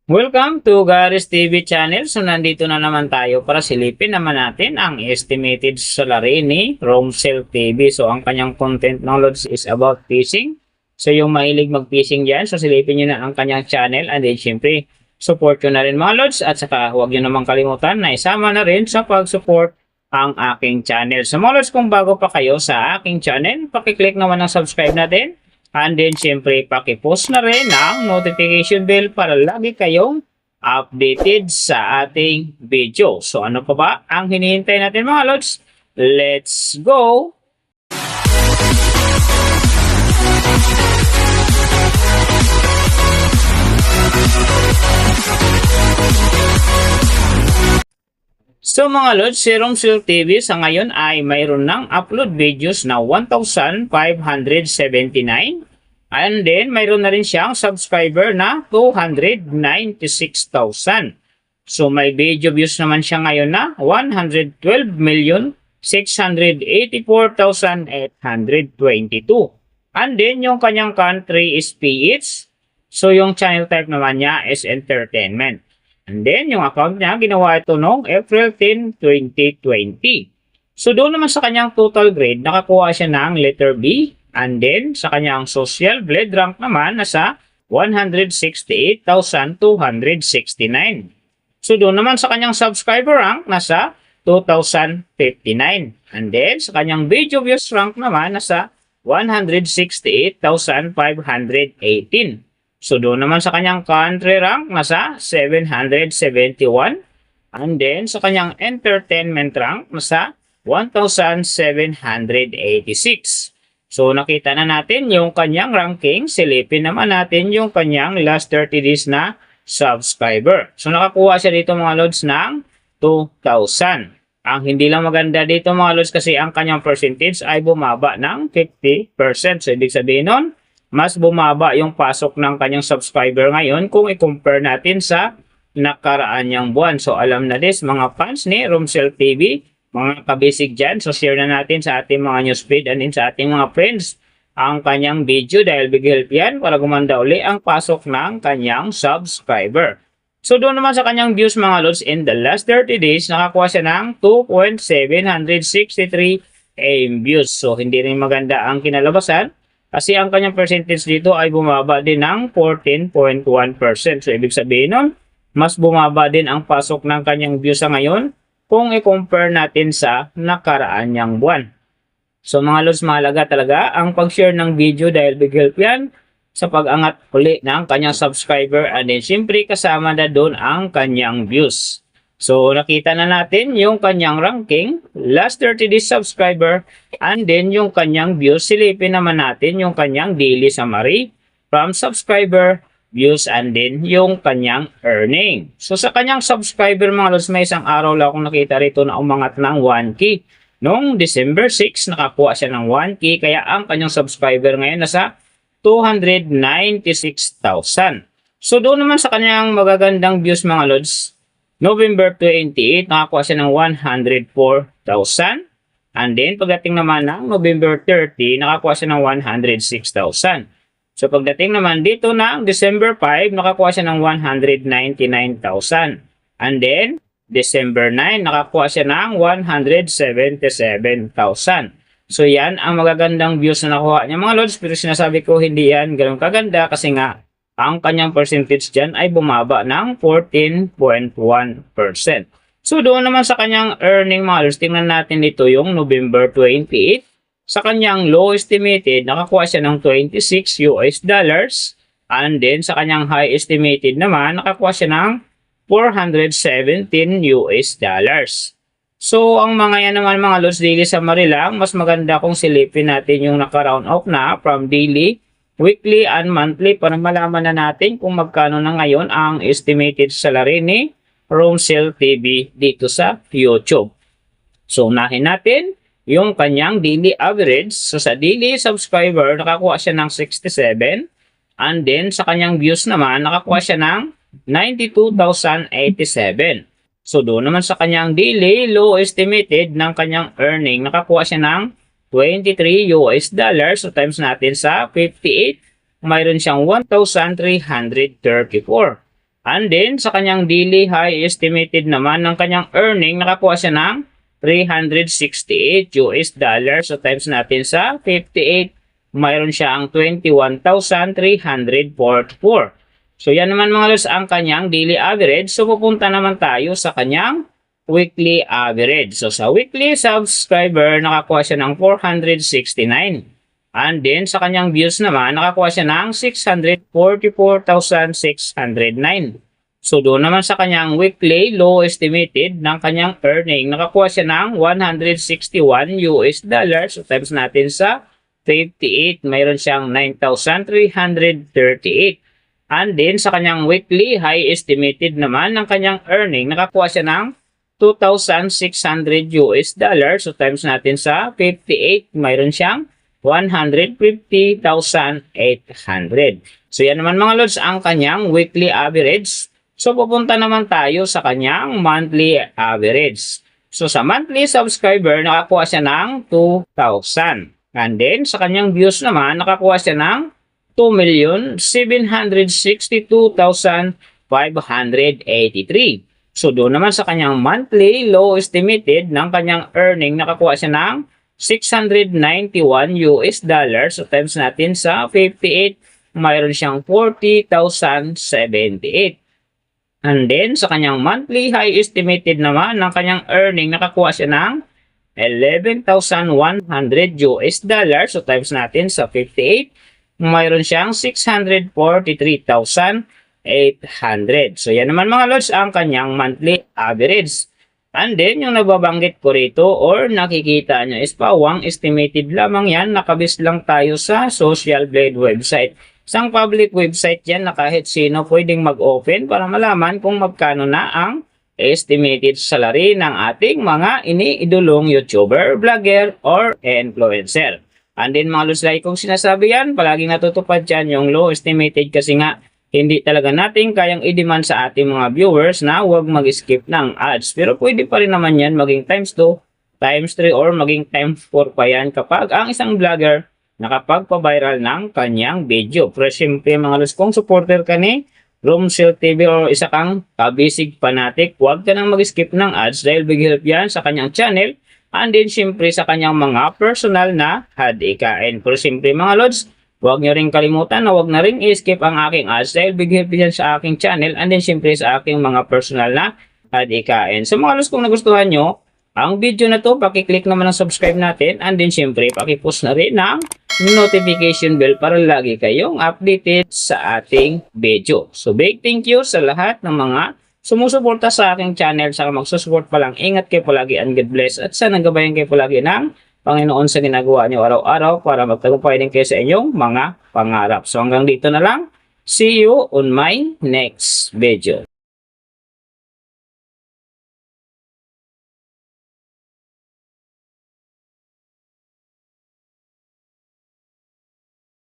Welcome to Garis TV channel. So nandito na naman tayo para silipin naman natin ang estimated salary ni Romsel TV. So ang kanyang content knowledge is about fishing. So yung mahilig mag-fishing dyan, so silipin nyo na ang kanyang channel, and then syempre support nyo na rin mga lods, at saka huwag nyo namang kalimutan na isama na rin sa pag-support ang aking channel. So mga lods, kung bago pa kayo sa aking channel, pakiclick naman ng subscribe natin. And then, syempre, pakipost na rin ang notification bell para lagi kayong updated sa ating video. So, ano pa ba ang hinihintay natin mga lods? Let's go! So mga lods, si Romsel TV sa ngayon ay mayroon ng upload videos na 1,579, and then mayroon na rin siyang subscriber na 296,000. So may video views naman siya ngayon na 112,684,822. And then yung kanyang country is PH. So yung channel type naman niya is entertainment. And then, yung account niya, ginawa ito noong April 10, 2020. So, doon naman sa kanyang total grade, nakakuha siya ng letter B. And then, sa kanyang social grade rank naman, nasa 168,269. So, doon naman sa kanyang subscriber rank, nasa 2,059. And then, sa kanyang video views rank naman, nasa 168,518. So, doon naman sa kanyang country rank, nasa 771. And then, sa kanyang entertainment rank, nasa 1,786. So, nakita na natin yung kanyang ranking. Silipin naman natin yung kanyang last 30 days na subscriber. So, nakakuha siya dito mga lods ng 2,000. Ang hindi lang maganda dito mga lods kasi ang kanyang percentage ay bumaba ng 50%. So, ibig sabihin nun, mas bumaba yung pasok ng kanyang subscriber ngayon kung i-compare natin sa nakaraan niyang buwan. So, alam na this, mga fans ni Romsel TV, mga kabisig dyan. So, share na natin sa ating mga newsfeed and din sa ating mga friends ang kanyang video dahil big help yan para gumanda uli ang pasok ng kanyang subscriber. So, doon naman sa kanyang views mga lods, in the last 30 days, nakakuha siya ng 2,763 AM views. So, hindi rin maganda ang kinalabasan. Kasi ang kanyang percentage dito ay bumaba din ng 14.1%. So, ibig sabihin nun, mas bumaba din ang pasok ng kanyang views sa ngayon kung i-compare natin sa nakaraan niyang buwan. So, mga lods, mahalaga talaga ang pag-share ng video dahil big help yan sa pag-angat uli ng kanyang subscriber, and then siyempre kasama na doon ang kanyang views. So, nakita na natin yung kanyang ranking, last 30 days subscriber, and then yung kanyang views. Silipin naman natin yung kanyang daily summary from subscriber, views, and then yung kanyang earning. So, sa kanyang subscriber mga lods, may isang araw lang akong nakita rito na umangat ng 1K. Noong December 6, nakakuha siya ng 1K, kaya ang kanyang subscriber ngayon nasa 296,000. So, doon naman sa kanyang magagandang views mga lods, November 28, nakakuha siya ng 104,000. And then, pagdating naman ng November 30, nakakuha siya ng 106,000. So, pagdating naman dito ng December 5, nakakuha siya ng 199,000. And then, December 9, nakakuha siya ng 177,000. So, yan ang magagandang views na nakuha niya mga lods. Pero sinasabi ko, hindi yan ganun kaganda kasi nga, ang kanyang percentage dyan ay bumaba ng 14.1%. So, doon naman sa kanyang earning mga lods, tingnan natin dito yung November 28. Sa kanyang low estimated, nakakuha siya ng 26 US dollars. And then, sa kanyang high estimated naman, nakakuha siya ng 417 US dollars. So, ang mga yan naman mga lods, daily summary lang. Mas maganda kung silipin natin yung naka-round off na from daily, weekly, and monthly para malaman na natin kung magkano na ngayon ang estimated salary ni Romsel TV dito sa YouTube. So, unahin natin yung kanyang daily average. So, sa daily subscriber, nakakuha siya ng 67. And then, sa kanyang views naman, nakakuha siya ng 92,087. So, doon naman sa kanyang daily low estimated ng kanyang earning, nakakuha siya ng 23 US dollars. So, times natin sa 58, mayroon siyang 1,334. And then, sa kanyang daily high estimated naman ng kanyang earning, nakakuha siya ng $368. So, times natin sa 58, mayroon siya ang 21,344. So, yan naman mga lods ang kanyang daily average. So, pupunta naman tayo sa kanyang weekly average. So, sa weekly subscriber, nakakuha siya ng 469. And then, sa kanyang views naman, nakakuha siya ng 644,609. So, doon naman sa kanyang weekly low estimated ng kanyang earning, nakakuha siya ng $161. So, times natin sa 58, mayroon siyang 9,338. And then, sa kanyang weekly high estimated naman ng kanyang earning, nakakuha siya ng $2,600. So, times natin sa 58, mayroon siyang 150,800. So, yan naman mga lods ang kanyang weekly average. So, pupunta naman tayo sa kanyang monthly average. So, sa monthly subscriber, nakakuha siya ng 2,000. And then, sa kanyang views naman, nakakuha siya ng 2,762,583. So, doon naman sa kanyang monthly low estimated ng kanyang earning, nakakuha siya ng $691. So, times natin sa 58, mayroon siyang 40,078. And then, sa kanyang monthly high estimated naman ng kanyang earning, nakakuha siya ng $11,100. So, times natin sa 58, mayroon siyang 643,800. So, yan naman mga lods ang kanyang monthly average. And then, yung nababanggit ko rito or nakikita nyo is pawang estimated lamang yan. Nakabis lang tayo sa Social Blade website. Isang public website yan na kahit sino pwedeng mag-open para malaman kung magkano na ang estimated salary ng ating mga iniidolong YouTuber, vlogger, or influencer. And then mga lods, like kung sinasabi yan, palaging natutupad dyan yung low estimated kasi nga hindi talaga natin kayang i-demand sa ating mga viewers na huwag mag-skip ng ads. Pero pwede pa rin naman yan maging times 2, times 3, or maging times 4 pa yan kapag ang isang vlogger nakapagpa-viral ng kanyang video. Pero siyempre mga lods, kung supporter ka ni Romsel TV o isa kang kabisig fanatic, huwag ka nang mag-skip ng ads dahil big help yan sa kanyang channel and then siyempre sa kanyang mga personal na hadikain. Pero siyempre mga lods, huwag nyo rin kalimutan na huwag na rin i-skip ang aking ads dahil big help yan sa aking channel and then siyempre sa aking mga personal na hadikain. So mga lods, kung nagustuhan nyo ang video na to, pakiclick naman ang subscribe natin and then siyempre pakipost na rin ng notification bell para lagi kayong updated sa ating video. So big thank you sa lahat ng mga sumusuporta sa aking channel. Saka magsusupport pa lang. Ingat kayo palagi and God bless. At sana gabayan kayo palagi ng Panginoon sa ginagawa niyo araw-araw para magtagumpay din kayo sa inyong mga pangarap. So hanggang dito na lang. See you on my next video.